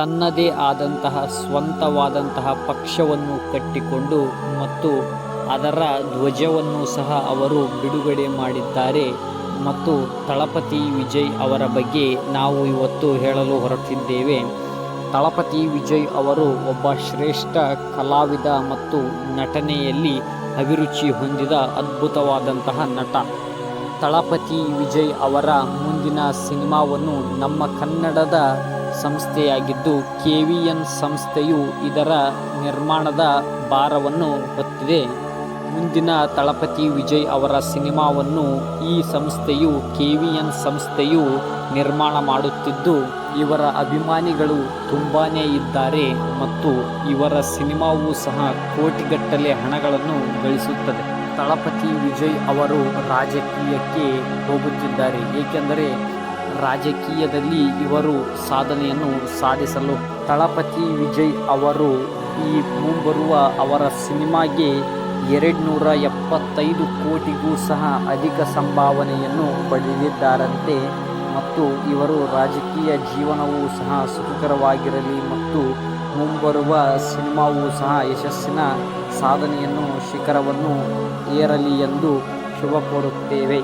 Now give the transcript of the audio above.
ತನ್ನದೇ ಆದಂತಹ ಸ್ವಂತವಾದಂತಹ ಪಕ್ಷವನ್ನು ಕಟ್ಟಿಕೊಂಡು ಮತ್ತು ಅದರ ಧ್ವಜವನ್ನು ಸಹ ಅವರು ಬಿಡುಗಡೆ ಮಾಡಿದ್ದಾರೆ. ಮತ್ತು ತಳಪತಿ ವಿಜಯ್ ಅವರ ಬಗ್ಗೆ ನಾವು ಇವತ್ತು ಹೇಳಲು ಹೊರಟಿದ್ದೇವೆ. ತಳಪತಿ ವಿಜಯ್ ಅವರು ಒಬ್ಬ ಶ್ರೇಷ್ಠ ಕಲಾವಿದ ಮತ್ತು ನಟನೆಯಲ್ಲಿ ಅಭಿರುಚಿ ಹೊಂದಿದ ಅದ್ಭುತವಾದಂತಹ ನಟ. ತಳಪತಿ ವಿಜಯ್ ಅವರ ಮುಂದಿನ ಸಿನಿಮಾವನ್ನು ನಮ್ಮ ಕನ್ನಡದ ಸಂಸ್ಥೆಯಾಗಿದ್ದು KVN ಸಂಸ್ಥೆಯು ಇದರ ನಿರ್ಮಾಣದ ಭಾರವನ್ನು ಹೊತ್ತಿದೆ. ಮುಂದಿನ ತಳಪತಿ ವಿಜಯ್ ಅವರ ಸಿನಿಮಾವನ್ನು ಈ ಸಂಸ್ಥೆಯು KVN ಸಂಸ್ಥೆಯು ನಿರ್ಮಾಣ ಮಾಡುತ್ತಿದ್ದು, ಇವರ ಅಭಿಮಾನಿಗಳು ತುಂಬಾ ಇದ್ದಾರೆ ಮತ್ತು ಇವರ ಸಿನಿಮಾವು ಸಹ ಕೋಟಿಗಟ್ಟಲೆ ಹಣಗಳನ್ನು ಗಳಿಸುತ್ತದೆ. ತಳಪತಿ ವಿಜಯ್ ಅವರು ರಾಜಕೀಯಕ್ಕೆ ಹೋಗುತ್ತಿದ್ದಾರೆ, ಏಕೆಂದರೆ ರಾಜಕೀಯದಲ್ಲಿ ಇವರು ಸಾಧನೆಯನ್ನು ಸಾಧಿಸಲು. ತಳಪತಿ ವಿಜಯ್ ಅವರು ಈ ಮುಂಬರುವ ಅವರ ಸಿನಿಮಾಗೆ 275 ಕೋಟಿಗೂ ಸಹ ಅಧಿಕ ಸಂಭಾವನೆಯನ್ನು ಪಡೆದಿದ್ದಾರಂತೆ. ಮತ್ತು ಇವರು ರಾಜಕೀಯ ಜೀವನವೂ ಸಹ ಸುಖಕರವಾಗಿರಲಿ ಮತ್ತು ಮುಂಬರುವ ಸಿನಿಮಾವೂ ಸಹ ಯಶಸ್ಸಿನ ಸಾಧನೆಯನ್ನು ಶಿಖರವನ್ನು ಏರಲಿ ಎಂದು ಶುಭ ಕೋರುತ್ತೇವೆ.